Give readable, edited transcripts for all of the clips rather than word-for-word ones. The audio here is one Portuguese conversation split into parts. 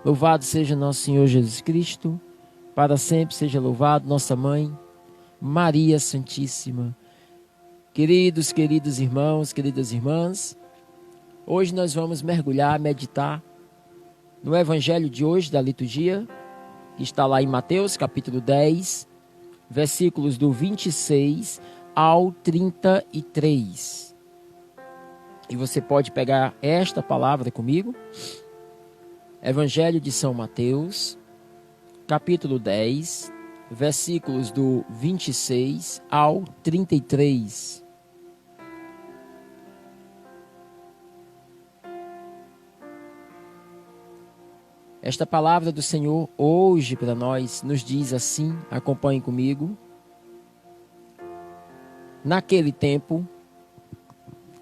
Louvado seja nosso Senhor Jesus Cristo, para sempre seja louvado nossa Mãe, Maria Santíssima. Queridos irmãos, queridas irmãs, hoje nós vamos mergulhar, meditar no Evangelho de hoje da liturgia, que está lá em Mateus, capítulo 10, versículos do 26 ao 33. E você pode pegar esta palavra comigo. Evangelho de São Mateus, capítulo 10, versículos do 26 ao 33. Esta palavra do Senhor hoje para nós nos diz assim, acompanhe comigo. Naquele tempo,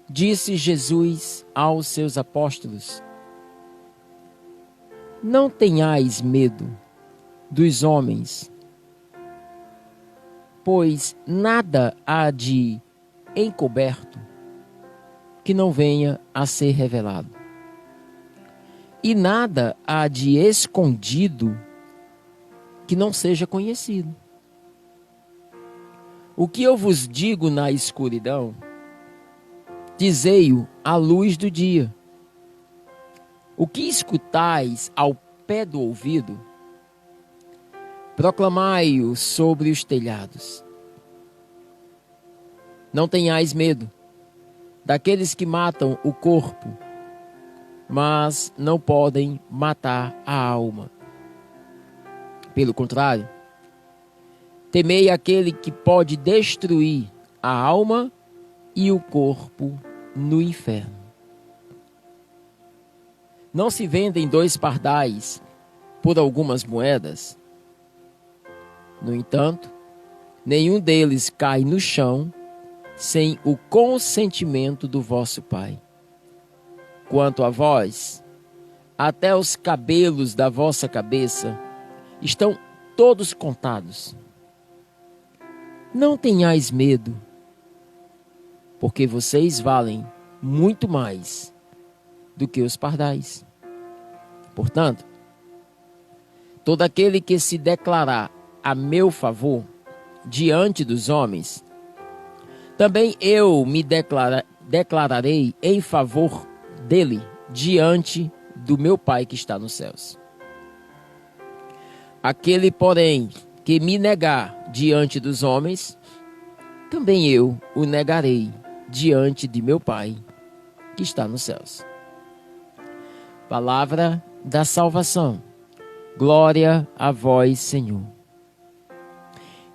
disse Jesus aos seus apóstolos: não tenhais medo dos homens, pois nada há de encoberto que não venha a ser revelado, e nada há de escondido que não seja conhecido. O que eu vos digo na escuridão, dizei-o à luz do dia. O que escutais ao pé do ouvido, proclamai-o sobre os telhados. Não tenhais medo daqueles que matam o corpo, mas não podem matar a alma. Pelo contrário, temei aquele que pode destruir a alma e o corpo no inferno. Não se vendem 2 pardais por algumas moedas? No entanto, nenhum deles cai no chão sem o consentimento do vosso Pai. Quanto a vós, até os cabelos da vossa cabeça estão todos contados. Não tenhais medo, porque vocês valem muito mais do que os pardais. Portanto, todo aquele que se declarar a meu favor diante dos homens, também eu me declararei em favor dele diante do meu Pai que está nos céus. Aquele, porém, que me negar diante dos homens, também eu o negarei diante de meu Pai que está nos céus. Palavra da salvação. Glória a vós, Senhor.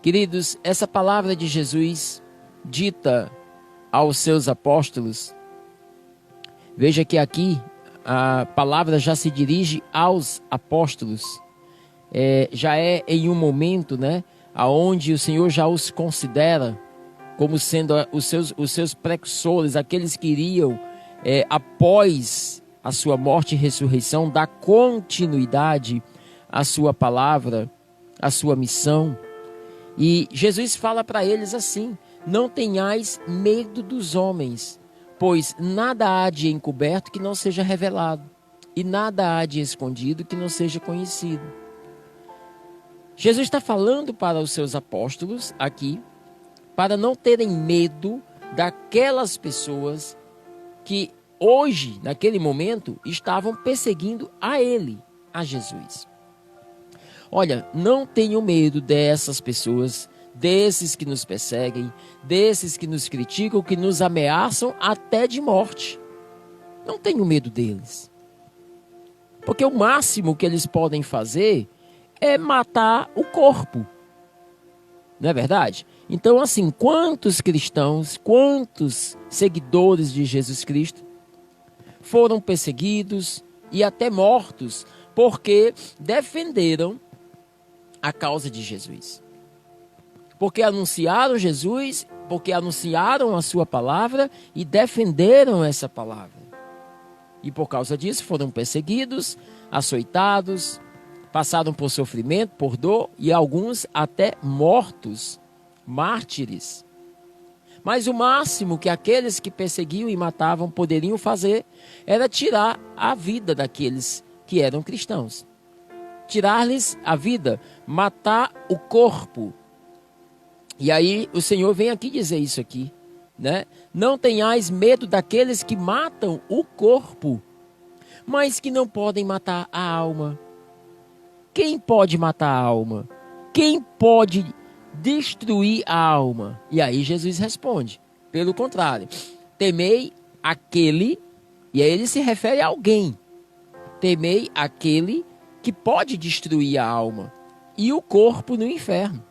Queridos, essa palavra de Jesus dita aos seus apóstolos, veja que aqui a palavra já se dirige aos apóstolos, já é em um momento, onde o Senhor já os considera como sendo os seus precursores, aqueles que iriam, após a sua morte e ressurreição, dar continuidade à sua palavra, à sua missão. E Jesus fala para eles assim: não tenhais medo dos homens, pois nada há de encoberto que não seja revelado, e nada há de escondido que não seja conhecido. Jesus está falando para os seus apóstolos aqui, para não terem medo daquelas pessoas que hoje, naquele momento, estavam perseguindo a ele, a Jesus. Olha, não tenham medo dessas pessoas, desses que nos perseguem, desses que nos criticam, que nos ameaçam até de morte. Não tenham medo deles. Porque o máximo que eles podem fazer é matar o corpo. Não é verdade? Então, assim, quantos cristãos, quantos seguidores de Jesus Cristo foram perseguidos e até mortos porque defenderam a causa de Jesus, porque anunciaram Jesus, porque anunciaram a sua palavra e defenderam essa palavra, e por causa disso foram perseguidos, açoitados, passaram por sofrimento, por dor e alguns até mortos, mártires. Mas o máximo que aqueles que perseguiam e matavam poderiam fazer era tirar a vida daqueles que eram cristãos. tirar-lhes a vida, matar o corpo. E aí o Senhor vem aqui dizer isso aqui, né? Não tenhais medo daqueles que matam o corpo, mas que não podem matar a alma. Quem pode matar a alma? Quem pode destruir a alma? E aí Jesus responde, pelo contrário, temei aquele, e aí ele se refere a alguém, temei aquele que pode destruir a alma e o corpo no inferno.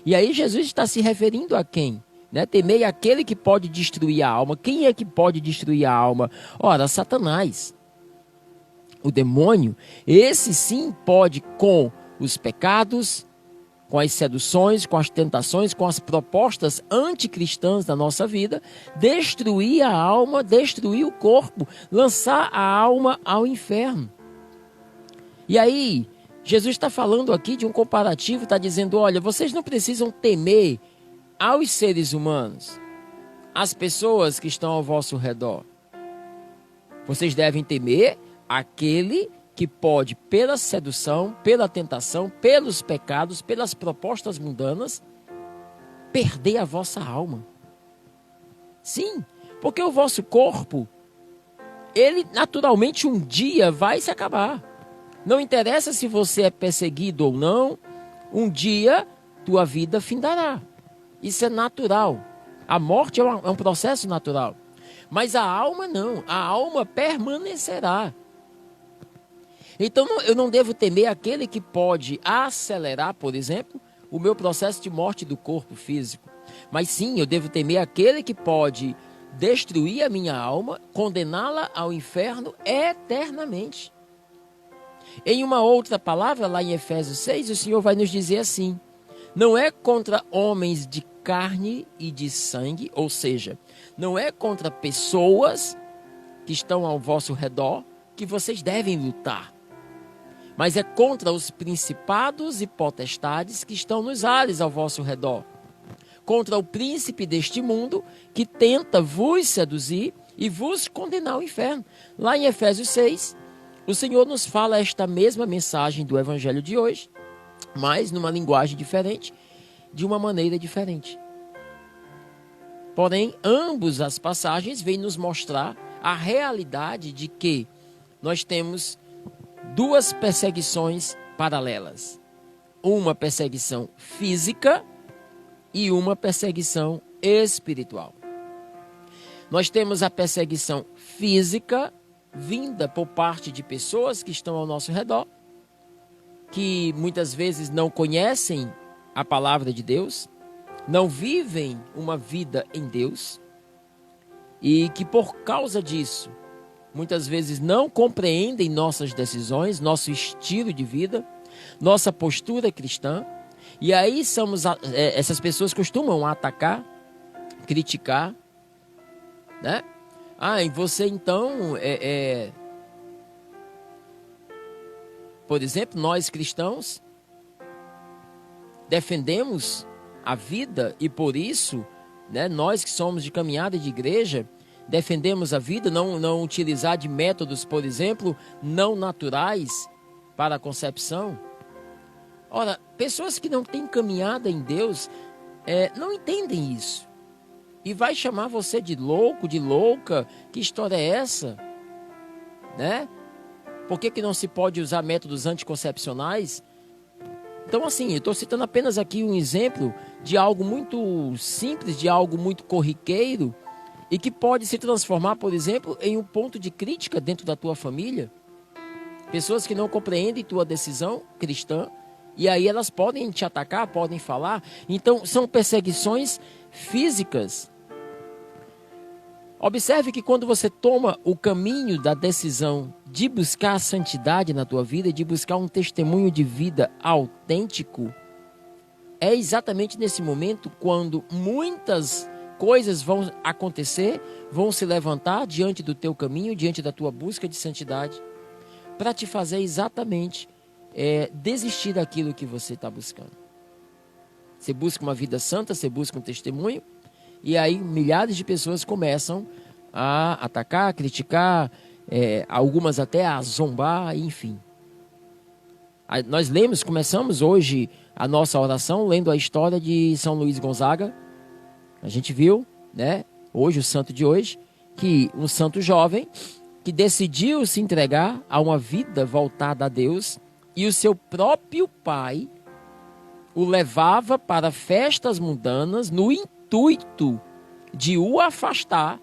E aí Jesus está se referindo a quem? Né? Temei aquele que pode destruir a alma. Quem é que pode destruir a alma? Ora, Satanás, o demônio, esse sim pode, com os pecados, com as seduções, com as tentações, com as propostas anticristãs da nossa vida, destruir a alma, destruir o corpo, lançar a alma ao inferno. E aí, Jesus está falando aqui de um comparativo, está dizendo, olha, vocês não precisam temer aos seres humanos, às pessoas que estão ao vosso redor. Vocês devem temer aquele que pode, pela sedução, pela tentação, pelos pecados, pelas propostas mundanas, perder a vossa alma. Sim, porque o vosso corpo, ele naturalmente um dia vai se acabar. Não interessa se você é perseguido ou não, um dia tua vida findará. Isso é natural. A morte é um processo natural. Mas a alma não, a alma permanecerá. Então eu não devo temer aquele que pode acelerar, por exemplo, o meu processo de morte do corpo físico. Mas sim, eu devo temer aquele que pode destruir a minha alma, condená-la ao inferno eternamente. Em uma outra palavra, lá em Efésios 6, o Senhor vai nos dizer assim, não é contra homens de carne e de sangue, ou seja, não é contra pessoas que estão ao vosso redor que vocês devem lutar, mas é contra os principados e potestades que estão nos ares ao vosso redor, contra o príncipe deste mundo que tenta vos seduzir e vos condenar ao inferno. Lá em Efésios 6, o Senhor nos fala esta mesma mensagem do Evangelho de hoje, mas numa linguagem diferente, de uma maneira diferente. Porém, ambas as passagens vêm nos mostrar a realidade de que nós temos duas perseguições paralelas. Uma perseguição física e uma perseguição espiritual. Nós temos a perseguição física vinda por parte de pessoas que estão ao nosso redor, que muitas vezes não conhecem a palavra de Deus, não vivem uma vida em Deus e que por causa disso, muitas vezes não compreendem nossas decisões, nosso estilo de vida, nossa postura cristã. E aí essas pessoas costumam atacar, criticar, né? E você então, por exemplo, nós cristãos defendemos a vida e por isso, né, nós que somos de caminhada de igreja, defendemos a vida, não utilizar de métodos, por exemplo, não naturais para a concepção. Ora, pessoas que não têm caminhada em Deus não entendem isso. E vai chamar você de louco, de louca. Que história é essa? Né? Por que não se pode usar métodos anticoncepcionais? Então, assim, eu estou citando apenas aqui um exemplo de algo muito simples, de algo muito corriqueiro e que pode se transformar, por exemplo, em um ponto de crítica dentro da tua família. Pessoas que não compreendem tua decisão cristã e aí elas podem te atacar, podem falar. Então, são perseguições físicas. Observe que quando você toma o caminho da decisão de buscar a santidade na tua vida, de buscar um testemunho de vida autêntico, é exatamente nesse momento quando muitas coisas vão acontecer, vão se levantar diante do teu caminho, diante da tua busca de santidade, para te fazer exatamente desistir daquilo que você está buscando. Você busca uma vida santa, você busca um testemunho, e aí milhares de pessoas começam a atacar, a criticar, algumas até a zombar, enfim. Nós começamos hoje a nossa oração lendo a história de São Luís Gonzaga. A gente viu, né, hoje, o santo de hoje, que um santo jovem que decidiu se entregar a uma vida voltada a Deus, e o seu próprio pai o levava para festas mundanas no intuito de o afastar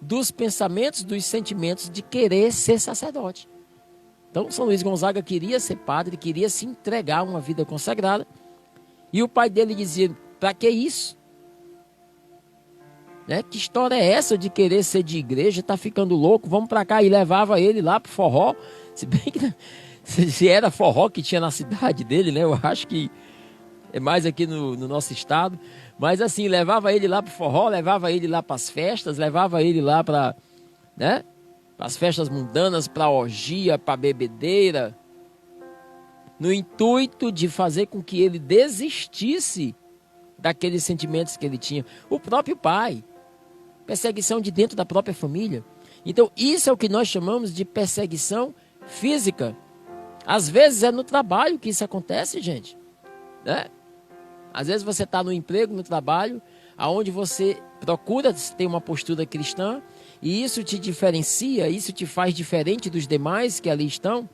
dos pensamentos, dos sentimentos de querer ser sacerdote. Então, São Luís Gonzaga queria ser padre, queria se entregar a uma vida consagrada, e o pai dele dizia: para que isso? Né? Que história é essa de querer ser de igreja? Tá ficando louco? Vamos para cá. E levava ele lá pro forró. Se bem que se era forró que tinha na cidade dele, né? Eu acho que é mais aqui no nosso estado. Mas assim, levava ele lá pro forró, levava ele lá para as festas, levava ele lá para, né, as festas mundanas, para orgia, para bebedeira, no intuito de fazer com que ele desistisse daqueles sentimentos que ele tinha. O próprio pai. Perseguição de dentro da própria família. Então, isso é o que nós chamamos de perseguição física. Às vezes é no trabalho que isso acontece, gente. Né? Às vezes você está no emprego, no trabalho, onde você procura ter uma postura cristã, e isso te diferencia, isso te faz diferente dos demais que ali estão.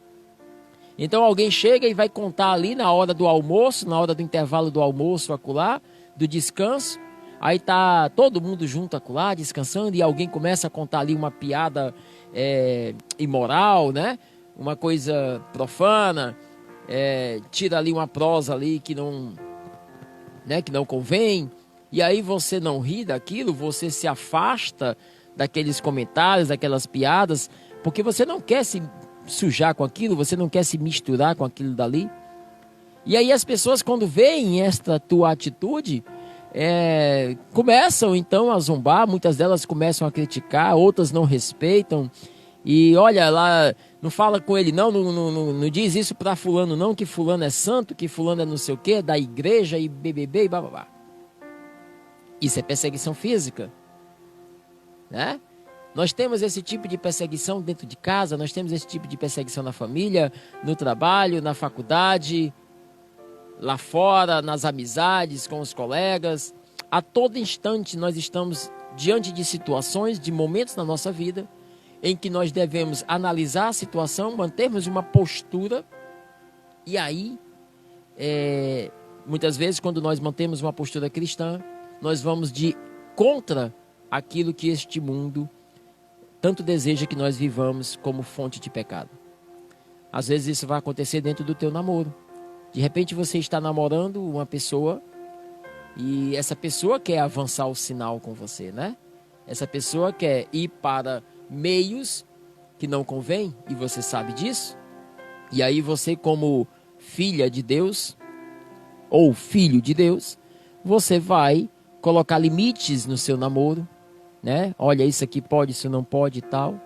Então alguém chega e vai contar ali na hora do almoço, na hora do intervalo do almoço, acolá, do descanso. Aí tá todo mundo junto acolá, descansando, e alguém começa a contar ali uma piada imoral, né? Uma coisa profana, tira ali uma prosa ali que não, né, que não convém. E aí você não ri daquilo, você se afasta daqueles comentários, daquelas piadas, porque você não quer se sujar com aquilo, você não quer se misturar com aquilo dali. E aí as pessoas, quando veem esta tua atitude, começam então a zombar, muitas delas começam a criticar, outras não respeitam. E olha lá, não fala com ele não diz isso para fulano não, que fulano é santo, que fulano é não sei o que, da igreja e BBB e bababá. Isso é perseguição física, né? Nós temos esse tipo de perseguição dentro de casa, nós temos esse tipo de perseguição na família, no trabalho, na faculdade, lá fora, nas amizades, com os colegas. A todo instante nós estamos diante de situações, de momentos na nossa vida, em que nós devemos analisar a situação, mantermos uma postura, e aí, muitas vezes, quando nós mantemos uma postura cristã, nós vamos de contra aquilo que este mundo tanto deseja que nós vivamos como fonte de pecado. Às vezes isso vai acontecer dentro do teu namoro. De repente você está namorando uma pessoa e essa pessoa quer avançar o sinal com você, né? Essa pessoa quer ir para meios que não convém e você sabe disso. E aí você, como filha de Deus ou filho de Deus, você vai colocar limites no seu namoro, né? Olha, isso aqui pode, isso não pode e tal.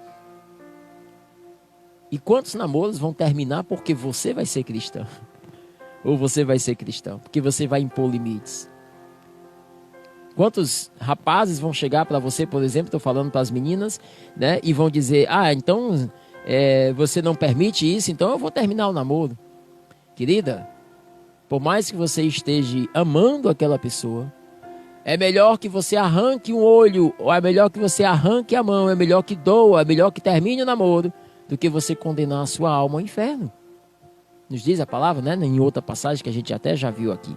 E quantos namoros vão terminar porque você vai ser cristão? Ou você vai ser cristão? Porque você vai impor limites. Quantos rapazes vão chegar para você, por exemplo, estou falando para as meninas, né? E vão dizer, então você não permite isso, então eu vou terminar o namoro. Querida, por mais que você esteja amando aquela pessoa, é melhor que você arranque um olho, ou é melhor que você arranque a mão, é melhor que doa, é melhor que termine o namoro, do que você condenar a sua alma ao inferno. Nos diz a palavra, né? Em outra passagem que a gente até já viu aqui.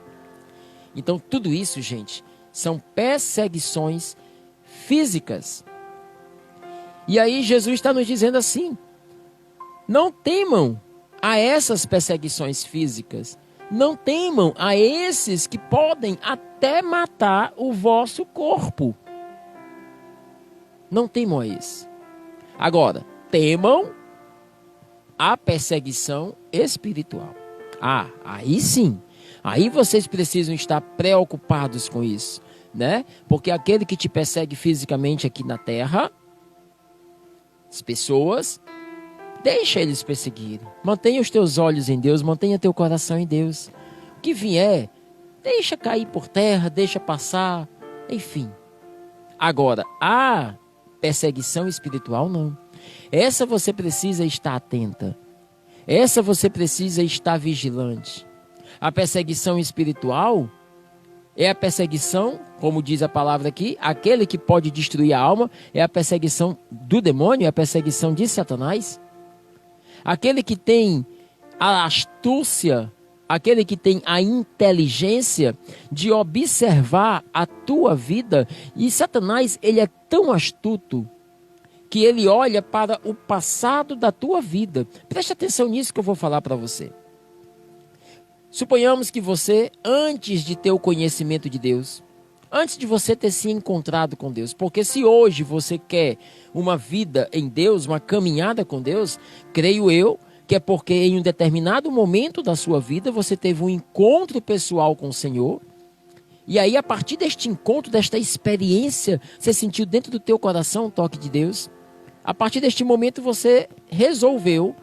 Então, tudo isso, gente, são perseguições físicas. E aí Jesus está nos dizendo assim: não temam a essas perseguições físicas. Não temam a esses que podem até matar o vosso corpo. Não temam a esse. Agora, temam a perseguição espiritual. Aí sim. Aí vocês precisam estar preocupados com isso, né? Porque aquele que te persegue fisicamente aqui na terra, as pessoas, deixa eles perseguirem. Mantenha os teus olhos em Deus, mantenha teu coração em Deus. O que vier, deixa cair por terra, deixa passar, enfim. Agora, a perseguição espiritual não. Essa você precisa estar atenta. Essa você precisa estar vigilante. A perseguição espiritual é a perseguição, como diz a palavra aqui, aquele que pode destruir a alma, é a perseguição do demônio, é a perseguição de Satanás. Aquele que tem a astúcia, aquele que tem a inteligência de observar a tua vida. E Satanás, ele é tão astuto que ele olha para o passado da tua vida. Preste atenção nisso que eu vou falar para você. Suponhamos que você, antes de ter o conhecimento de Deus, antes de você ter se encontrado com Deus, porque se hoje você quer uma vida em Deus, uma caminhada com Deus, creio eu que é porque em um determinado momento da sua vida você teve um encontro pessoal com o Senhor, e aí a partir deste encontro, desta experiência, você sentiu dentro do teu coração o toque de Deus. A partir deste momento você resolveu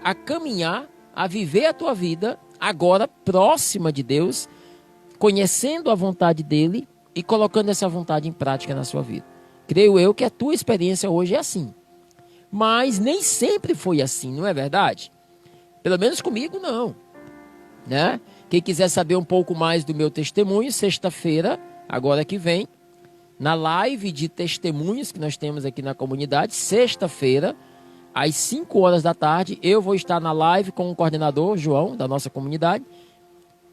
a caminhar, a viver a tua vida agora próxima de Deus, conhecendo a vontade dele e colocando essa vontade em prática na sua vida. Creio eu que a tua experiência hoje é assim. Mas nem sempre foi assim, não é verdade? Pelo menos comigo não, né? Quem quiser saber um pouco mais do meu testemunho, sexta-feira, agora que vem, na live de testemunhos que nós temos aqui na comunidade, sexta-feira, às 5 horas da tarde, eu vou estar na live com o coordenador, João, da nossa comunidade,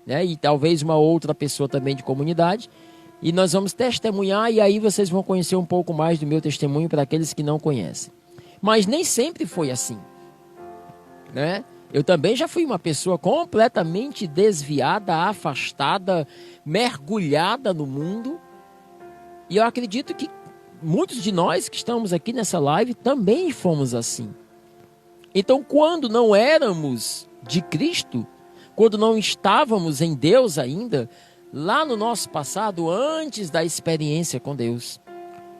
né? E talvez uma outra pessoa também de comunidade. E nós vamos testemunhar e aí vocês vão conhecer um pouco mais do meu testemunho para aqueles que não conhecem. Mas nem sempre foi assim, né? Eu também já fui uma pessoa completamente desviada, afastada, mergulhada no mundo. E eu acredito que muitos de nós que estamos aqui nessa live também fomos assim. Então, quando não éramos de Cristo, quando não estávamos em Deus ainda, lá no nosso passado, antes da experiência com Deus,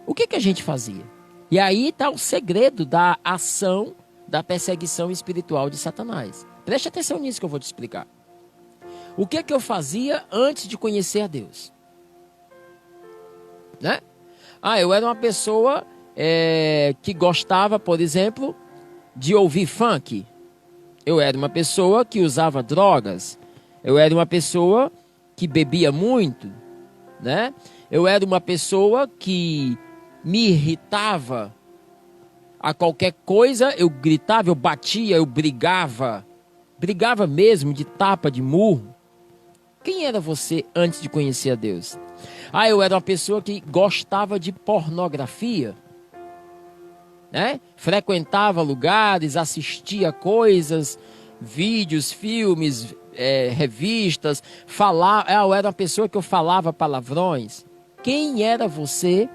o que a gente fazia? E aí está o segredo da ação da perseguição espiritual de Satanás. Preste atenção nisso que eu vou te explicar. O que eu fazia antes de conhecer a Deus? Né? Eu era uma pessoa que gostava, por exemplo, de ouvir funk. Eu era uma pessoa que usava drogas. Eu era uma pessoa que bebia muito, né? Eu era uma pessoa que me irritava a qualquer coisa, eu gritava, eu batia, eu brigava mesmo, de tapa, de murro. Quem era você antes de conhecer a Deus? Eu era uma pessoa que gostava de pornografia, né? Frequentava lugares, assistia coisas, vídeos, filmes, revistas, eu era uma pessoa que eu falava palavrões. Quem era você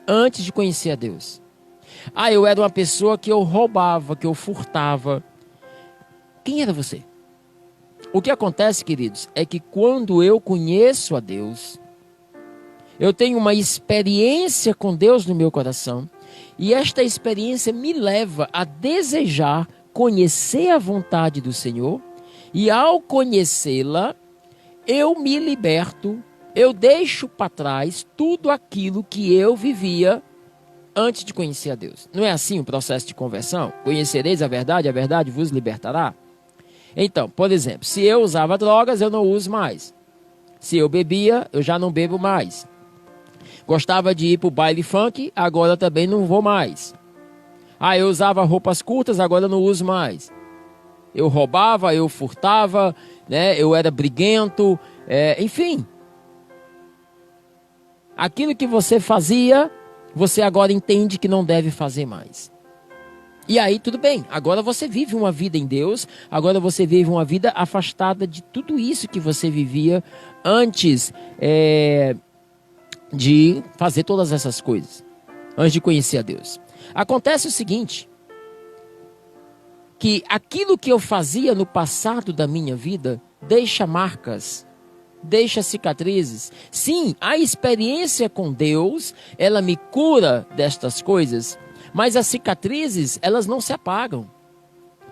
antes de conhecer a Deus? Eu era uma pessoa que eu roubava, que eu furtava. Quem era você? O que acontece, queridos, é que quando eu conheço a Deus, eu tenho uma experiência com Deus no meu coração, e esta experiência me leva a desejar conhecer a vontade do Senhor, e ao conhecê-la, eu me liberto, eu deixo para trás tudo aquilo que eu vivia antes de conhecer a Deus. Não é assim o processo de conversão? Conhecereis a verdade vos libertará? Então, por exemplo, se eu usava drogas, eu não uso mais. Se eu bebia, eu já não bebo mais. Gostava de ir para o baile funk, agora também não vou mais. Eu usava roupas curtas, agora eu não uso mais. Eu roubava, eu furtava, né? Eu era briguento, enfim. Aquilo que você fazia, você agora entende que não deve fazer mais. E aí tudo bem, agora você vive uma vida em Deus, agora você vive uma vida afastada de tudo isso que você vivia antes de fazer todas essas coisas, antes de conhecer a Deus. Acontece o seguinte, que aquilo que eu fazia no passado da minha vida deixa marcas, deixa cicatrizes. Sim, a experiência com Deus, ela me cura destas coisas, mas as cicatrizes, elas não se apagam.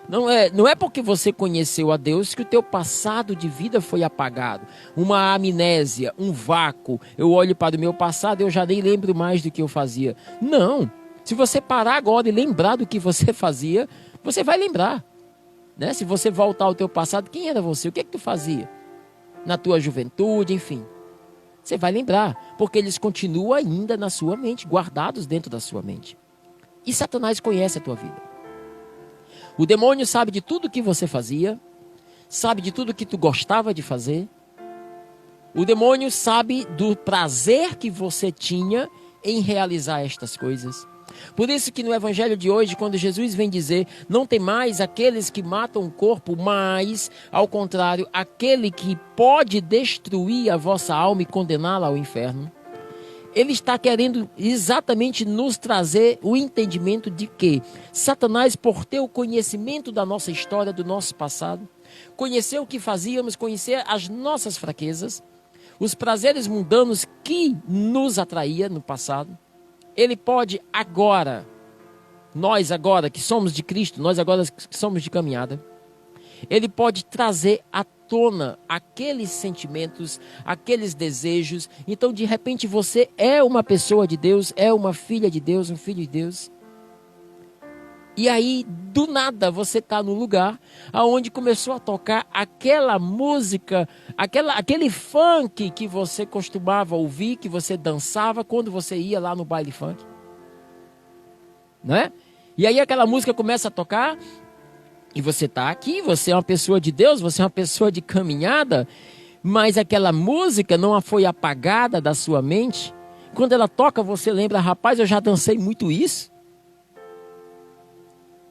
Não é porque você conheceu a Deus que o teu passado de vida foi apagado. Uma amnésia, um vácuo. Eu olho para o meu passado e eu já nem lembro mais do que eu fazia. Não. Se você parar agora e lembrar do que você fazia, você vai lembrar. né? Se você voltar ao teu passado, quem era você? O que é que tu fazia? Na tua juventude, enfim. Você vai lembrar, porque eles continuam ainda na sua mente, guardados dentro da sua mente. E Satanás conhece a tua vida. O demônio sabe de tudo que você fazia, sabe de tudo que tu gostava de fazer. O demônio sabe do prazer que você tinha em realizar estas coisas. Por isso que no evangelho de hoje, quando Jesus vem dizer, não tem mais aqueles que matam o corpo, mas, ao contrário, aquele que pode destruir a vossa alma e condená-la ao inferno. Ele está querendo exatamente nos trazer o entendimento de que Satanás, por ter o conhecimento da nossa história, do nosso passado, conhecer o que fazíamos, conhecer as nossas fraquezas, os prazeres mundanos que nos atraía no passado, ele pode agora, nós agora que somos de Cristo, nós agora que somos de caminhada, ele pode trazer à tona aqueles sentimentos, aqueles desejos. Então, de repente, você é uma pessoa de Deus, é uma filha de Deus, um filho de Deus. E aí, do nada, você está no lugar onde começou a tocar aquela música, aquele funk que você costumava ouvir, que você dançava quando você ia lá no baile funk. Não é? E aí aquela música começa a tocar e você está aqui, você é uma pessoa de Deus, você é uma pessoa de caminhada, mas aquela música não foi apagada da sua mente. Quando ela toca, você lembra, rapaz, eu já dancei muito isso.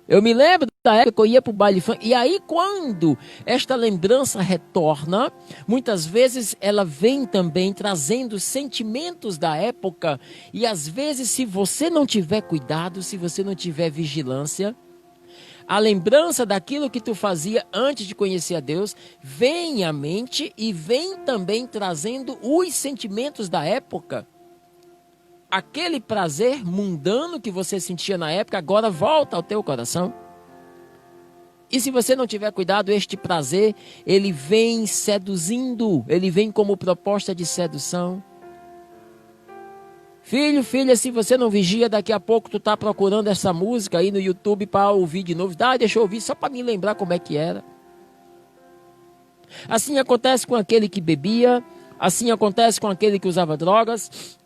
Eu me lembro da época que eu ia para o baile funk. E aí, quando esta lembrança retorna, muitas vezes ela vem também trazendo sentimentos da época. E às vezes, se você não tiver cuidado, se você não tiver vigilância, a lembrança daquilo que tu fazia antes de conhecer a Deus vem à mente e vem também trazendo os sentimentos da época. Aquele prazer mundano que você sentia na época, agora volta ao teu coração. E se você não tiver cuidado, este prazer, ele vem seduzindo, ele vem como proposta de sedução. Filho, filha, se você não vigia, daqui a pouco tu tá procurando essa música aí no YouTube para ouvir de novo. Deixa eu ouvir só para me lembrar como é que era. Assim acontece com aquele que bebia, assim acontece com aquele que usava drogas.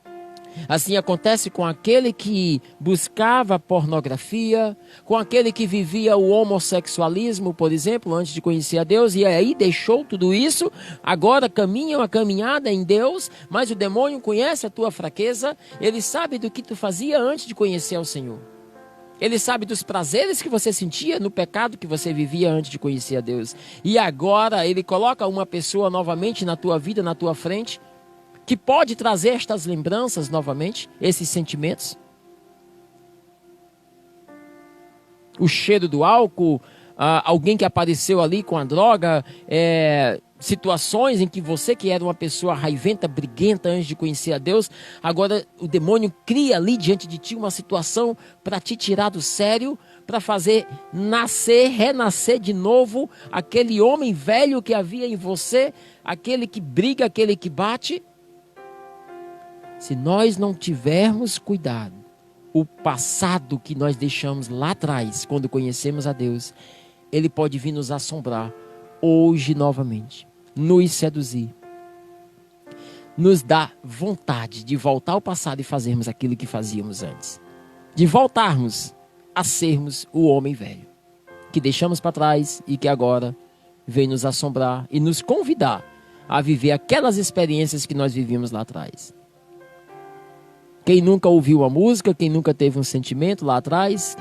Assim acontece com aquele que buscava pornografia, com aquele que vivia o homossexualismo, por exemplo, antes de conhecer a Deus, e aí deixou tudo isso, agora caminha uma caminhada em Deus, mas o demônio conhece a tua fraqueza, ele sabe do que tu fazia antes de conhecer ao Senhor. Ele sabe dos prazeres que você sentia no pecado que você vivia antes de conhecer a Deus. E agora ele coloca uma pessoa novamente na tua vida, na tua frente, que pode trazer estas lembranças novamente, esses sentimentos. O cheiro do álcool, alguém que apareceu ali com a droga, situações em que você que era uma pessoa raiventa, briguenta antes de conhecer a Deus, agora o demônio cria ali diante de ti uma situação para te tirar do sério, para fazer renascer de novo aquele homem velho que havia em você, aquele que briga, aquele que bate. Se nós não tivermos cuidado, o passado que nós deixamos lá atrás, quando conhecemos a Deus, ele pode vir nos assombrar hoje novamente, nos seduzir, nos dar vontade de voltar ao passado e fazermos aquilo que fazíamos antes, de voltarmos a sermos o homem velho, que deixamos para trás e que agora vem nos assombrar e nos convidar a viver aquelas experiências que nós vivíamos lá atrás. Quem nunca ouviu uma música, quem nunca teve um sentimento lá atrás,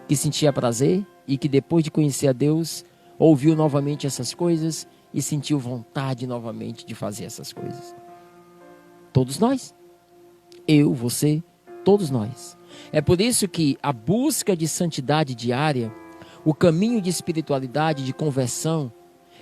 que sentia prazer e que depois de conhecer a Deus, ouviu novamente essas coisas e sentiu vontade novamente de fazer essas coisas. Todos nós. Eu, você, todos nós. É por isso que a busca de santidade diária, o caminho de espiritualidade, de conversão,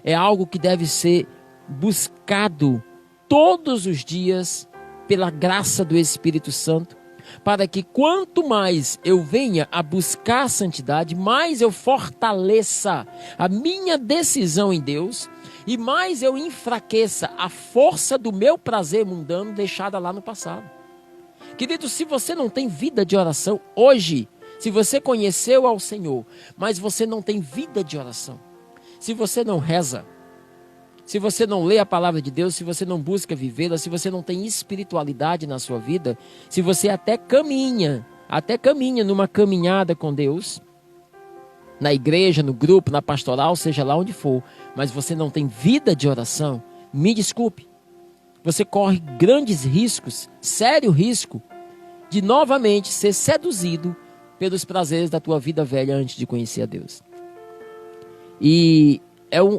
é algo que deve ser buscado todos os dias pela graça do Espírito Santo, para que quanto mais eu venha a buscar a santidade, mais eu fortaleça a minha decisão em Deus e mais eu enfraqueça a força do meu prazer mundano deixada lá no passado. Querido, se você não tem vida de oração hoje, se você conheceu ao Senhor, mas você não tem vida de oração, Se você não reza, se você não lê a palavra de Deus, se você não busca vivê-la, se você não tem espiritualidade na sua vida, se você até caminha numa caminhada com Deus, na igreja, no grupo, na pastoral, seja lá onde for, mas você não tem vida de oração, me desculpe, você corre grandes riscos, sério risco, de novamente ser seduzido pelos prazeres da tua vida velha antes de conhecer a Deus. E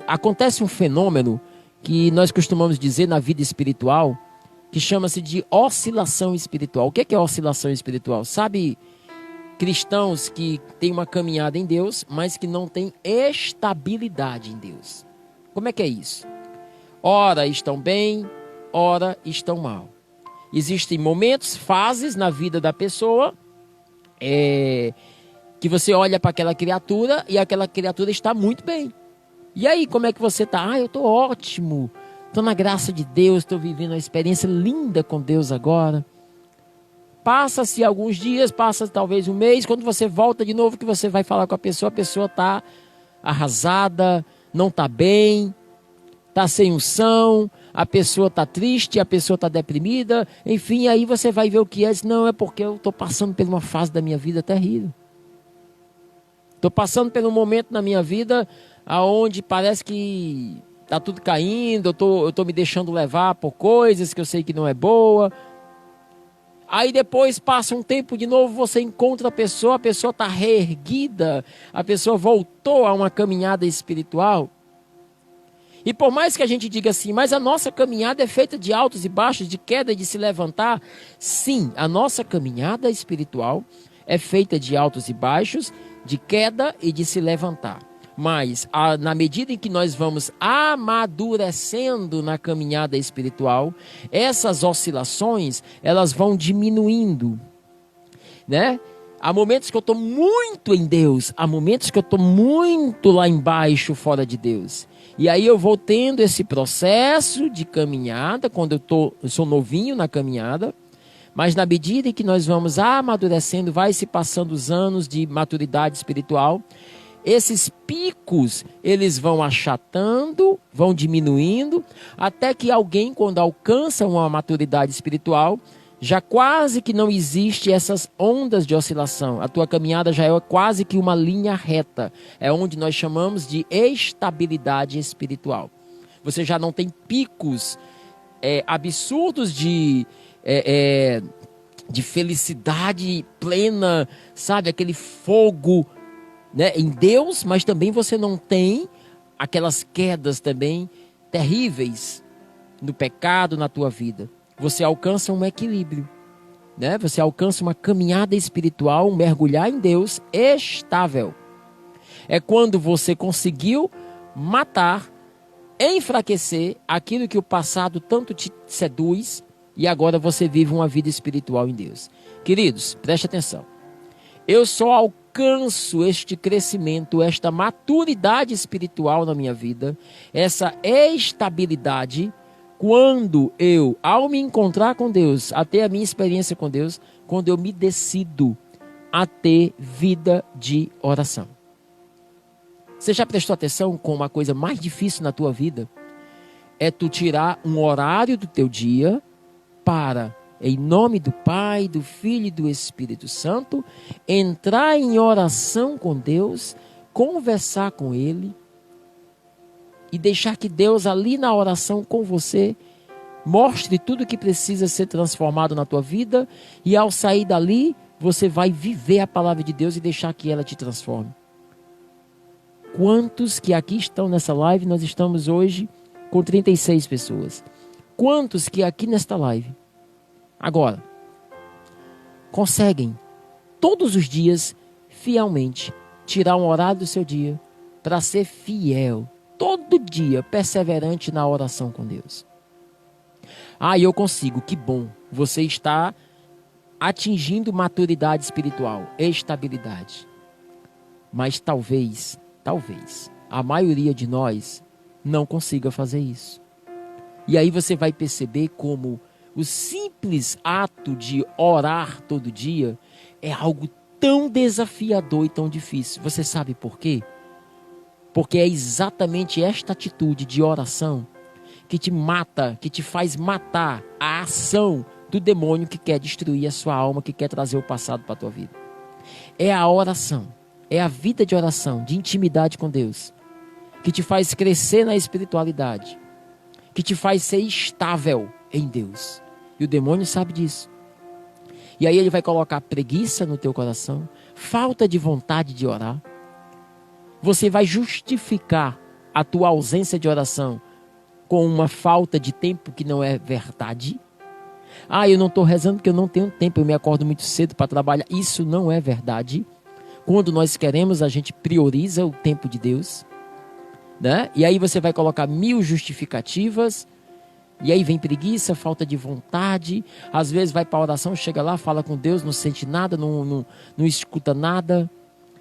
acontece um fenômeno que nós costumamos dizer na vida espiritual, que chama-se de oscilação espiritual. O que é oscilação espiritual? Sabe, cristãos que têm uma caminhada em Deus, mas que não têm estabilidade em Deus. Como é que é isso? Ora estão bem, ora estão mal. Existem momentos, fases na vida da pessoa, que você olha para aquela criatura e aquela criatura está muito bem. E aí, como é que você está? Eu estou ótimo, estou na graça de Deus, estou vivendo uma experiência linda com Deus agora. Passa-se alguns dias, passa talvez um mês, quando você volta de novo que você vai falar com a pessoa está arrasada, não está bem, está sem unção, a pessoa está triste, a pessoa está deprimida, enfim, aí você vai ver o que é. Não, é porque eu estou passando por uma fase da minha vida terrível. Estou passando por um momento na minha vida onde parece que está tudo caindo, eu estou me deixando levar por coisas que eu sei que não é boa. Aí depois passa um tempo de novo, você encontra a pessoa está reerguida, a pessoa voltou a uma caminhada espiritual. E por mais que a gente diga assim, mas a nossa caminhada é feita de altos e baixos, de queda e de se levantar. Sim, a nossa caminhada espiritual é feita de altos e baixos, de queda e de se levantar. Mas na medida em que nós vamos amadurecendo na caminhada espiritual, essas oscilações, elas vão diminuindo, né? Há momentos que eu estou muito em Deus, há momentos que eu estou muito lá embaixo, fora de Deus. E aí eu vou tendo esse processo de caminhada, quando eu sou novinho na caminhada, mas na medida em que nós vamos amadurecendo, vai se passando os anos de maturidade espiritual, esses picos, eles vão achatando, vão diminuindo, até que alguém, quando alcança uma maturidade espiritual, já quase que não existe essas ondas de oscilação. A tua caminhada já é quase que uma linha reta. É onde nós chamamos de estabilidade espiritual. Você já não tem picos absurdos de felicidade plena, sabe? Aquele fogo, né, em Deus, mas também você não tem aquelas quedas também terríveis no pecado na tua vida. Você alcança um equilíbrio, né? Você alcança uma caminhada espiritual, um mergulhar em Deus estável. É quando você conseguiu matar, enfraquecer aquilo que o passado tanto te seduz e agora você vive uma vida espiritual em Deus. Queridos, preste atenção. Eu só alcanço este crescimento, esta maturidade espiritual na minha vida, essa estabilidade, quando eu, ao me encontrar com Deus, a ter a minha experiência com Deus, quando eu me decido a ter vida de oração. Você já prestou atenção com uma coisa mais difícil na tua vida? É tu tirar um horário do teu dia para, em nome do Pai, do Filho e do Espírito Santo, entrar em oração com Deus, conversar com Ele, e deixar que Deus ali na oração com você mostre tudo que precisa ser transformado na tua vida, e ao sair dali você vai viver a palavra de Deus e deixar que ela te transforme. Quantos que aqui estão nessa live? Nós estamos hoje com 36 pessoas. Quantos que aqui nesta live agora conseguem todos os dias fielmente tirar um horário do seu dia para ser fiel todo dia, perseverante na oração com Deus? Eu consigo, que bom. Você está atingindo maturidade espiritual, estabilidade. Mas talvez, a maioria de nós não consiga fazer isso. E aí você vai perceber como o simples ato de orar todo dia é algo tão desafiador e tão difícil. Você sabe por quê? Porque é exatamente esta atitude de oração que te mata, que te faz matar a ação do demônio que quer destruir a sua alma, que quer trazer o passado para a tua vida. É a oração, é a vida de oração, de intimidade com Deus, que te faz crescer na espiritualidade, que te faz ser estável em Deus. E o demônio sabe disso. E aí ele vai colocar preguiça no teu coração, falta de vontade de orar. Você vai justificar a tua ausência de oração com uma falta de tempo que não é verdade. Ah, eu não estou rezando porque eu não tenho tempo, eu me acordo muito cedo para trabalhar. Isso não é verdade. Quando nós queremos, a gente prioriza o tempo de Deus, né? E aí você vai colocar 1000 justificativas. E aí vem preguiça, falta de vontade. Às vezes vai para a oração, chega lá, fala com Deus, não sente nada, não escuta nada.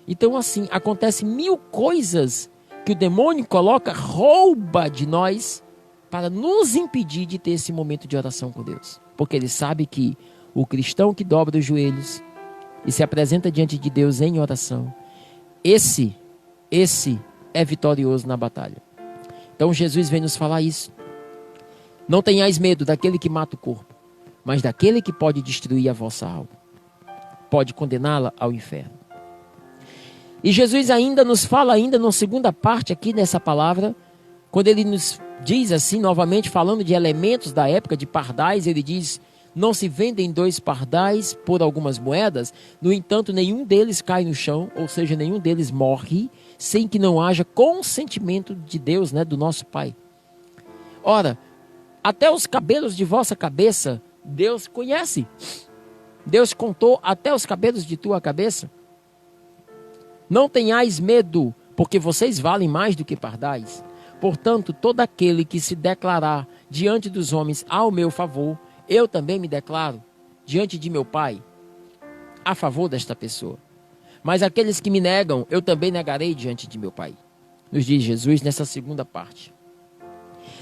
Então assim, acontece 1000 coisas que o demônio coloca, rouba de nós, para nos impedir de ter esse momento de oração com Deus. Porque ele sabe que o cristão que dobra os joelhos e se apresenta diante de Deus em oração, esse é vitorioso na batalha. Então Jesus vem nos falar isso. Não tenhais medo daquele que mata o corpo, mas daquele que pode destruir a vossa alma. Pode condená-la ao inferno. E Jesus ainda nos fala, ainda na segunda parte aqui dessa palavra, quando ele nos diz assim, novamente falando de elementos da época de pardais, ele diz: não se vendem 2 pardais por algumas moedas, no entanto nenhum deles cai no chão, ou seja, nenhum deles morre, sem que não haja consentimento de Deus, né, do nosso Pai. Ora, até os cabelos de vossa cabeça, Deus conhece. Deus contou até os cabelos de tua cabeça. Não tenhais medo, porque vocês valem mais do que pardais. Portanto, todo aquele que se declarar diante dos homens ao meu favor, eu também me declaro diante de meu Pai a favor desta pessoa. Mas aqueles que me negam, eu também negarei diante de meu Pai. Nos diz Jesus nessa segunda parte.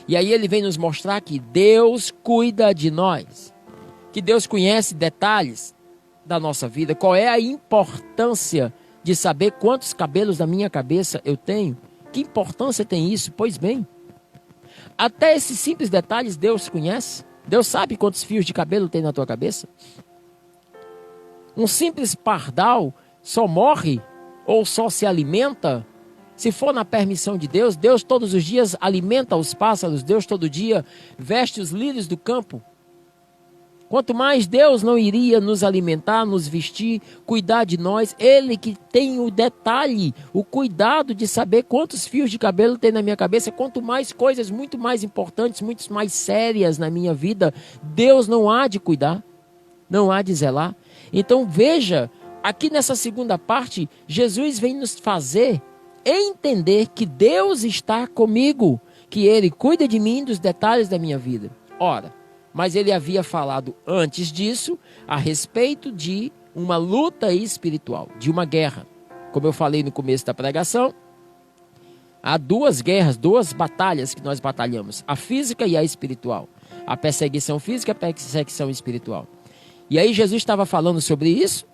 E aí ele vem nos mostrar que Deus cuida de nós, que Deus conhece detalhes da nossa vida. Qual é a importância de saber quantos cabelos da minha cabeça eu tenho? Que importância tem isso? Pois bem, até esses simples detalhes Deus conhece. Deus sabe quantos fios de cabelo tem na tua cabeça. Um simples pardal só morre ou só se alimenta se for na permissão de Deus. Deus todos os dias alimenta os pássaros, Deus todo dia veste os lírios do campo. Quanto mais Deus não iria nos alimentar, nos vestir, cuidar de nós. Ele que tem o detalhe, o cuidado de saber quantos fios de cabelo tem na minha cabeça. Quanto mais coisas muito mais importantes, muito mais sérias na minha vida, Deus não há de cuidar, não há de zelar. Então veja, aqui nessa segunda parte, Jesus vem nos fazer entender que Deus está comigo, que Ele cuida de mim, dos detalhes da minha vida. Ora, mas Ele havia falado antes disso a respeito de uma luta espiritual, de uma guerra. Como eu falei no começo da pregação, há 2 guerras, 2 batalhas que nós batalhamos, a física e a espiritual. A perseguição física e a perseguição espiritual. E aí Jesus estava falando sobre isso,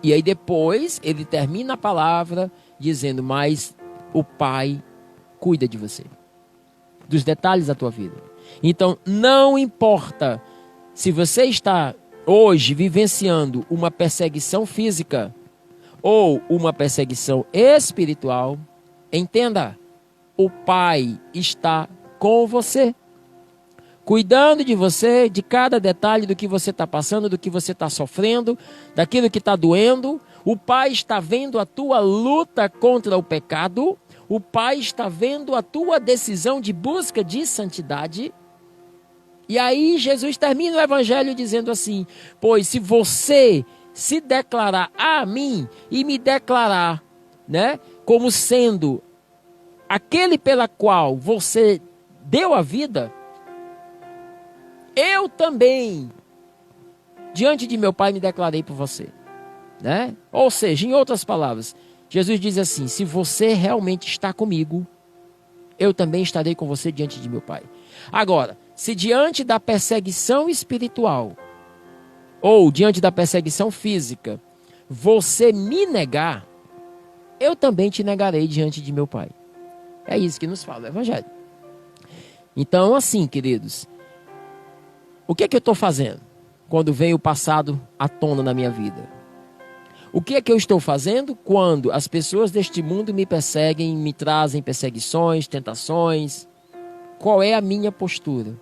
e aí depois ele termina a palavra dizendo: mas o Pai cuida de você, dos detalhes da tua vida. Então não importa se você está hoje vivenciando uma perseguição física ou uma perseguição espiritual, entenda, o Pai está com você, cuidando de você, de cada detalhe do que você está passando, do que você está sofrendo, daquilo que está doendo. O Pai está vendo a tua luta contra o pecado. O Pai está vendo a tua decisão de busca de santidade. E aí Jesus termina o Evangelho dizendo assim: pois se você se declarar a mim e me declarar, né, como sendo aquele pela qual você deu a vida, eu também, diante de meu Pai, me declarei por você, né? Ou seja, em outras palavras, Jesus diz assim: se você realmente está comigo, eu também estarei com você diante de meu Pai. Agora, se diante da perseguição espiritual ou diante da perseguição física você me negar, eu também te negarei diante de meu Pai. É isso que nos fala o Evangelho. Então, assim, queridos, o que é que eu estou fazendo quando vem o passado à tona na minha vida? O que é que eu estou fazendo quando as pessoas deste mundo me perseguem, me trazem perseguições, tentações? Qual é a minha postura?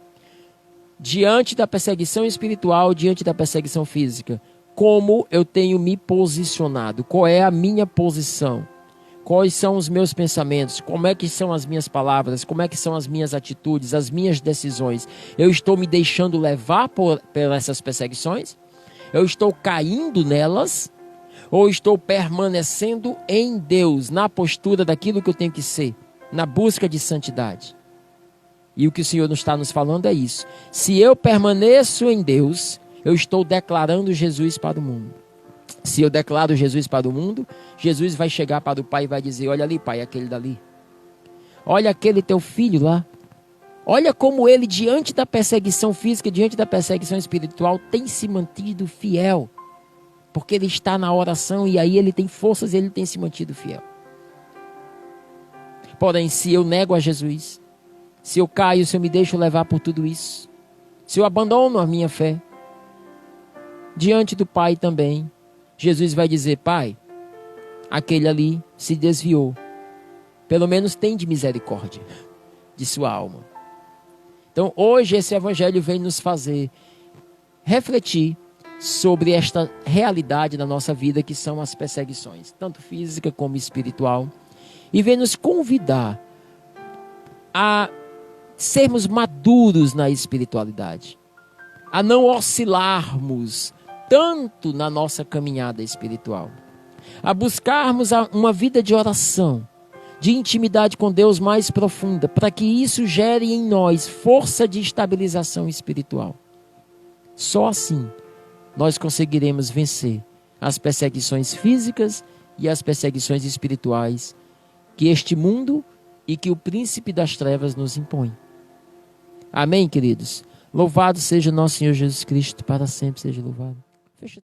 Diante da perseguição espiritual, diante da perseguição física, como eu tenho me posicionado? Qual é a minha posição? Quais são os meus pensamentos? Como é que são as minhas palavras? Como é que são as minhas atitudes, as minhas decisões? Eu estou me deixando levar por essas perseguições? Eu estou caindo nelas? Ou estou permanecendo em Deus, na postura daquilo que eu tenho que ser, na busca de santidade? E o que o Senhor está nos falando é isso. Se eu permaneço em Deus, eu estou declarando Jesus para o mundo. Se eu declaro Jesus para o mundo, Jesus vai chegar para o Pai e vai dizer: olha ali, Pai, aquele dali. Olha aquele teu filho lá. Olha como ele, diante da perseguição física, diante da perseguição espiritual, tem se mantido fiel. Porque ele está na oração e aí ele tem forças e ele tem se mantido fiel. Porém, se eu nego a Jesus, se eu caio, se eu me deixo levar por tudo isso, se eu abandono a minha fé, diante do Pai também, Jesus vai dizer: Pai, aquele ali se desviou. Pelo menos tem de misericórdia de sua alma. Então, hoje esse Evangelho vem nos fazer refletir sobre esta realidade da nossa vida, que são as perseguições, tanto física como espiritual, e vem nos convidar a sermos maduros na espiritualidade, a não oscilarmos tanto na nossa caminhada espiritual, a buscarmos uma vida de oração, de intimidade com Deus mais profunda, para que isso gere em nós força de estabilização espiritual. Só assim nós conseguiremos vencer as perseguições físicas e as perseguições espirituais que este mundo e que o príncipe das trevas nos impõe. Amém, queridos? Louvado seja nosso Senhor Jesus Cristo, para sempre seja louvado. Fecha.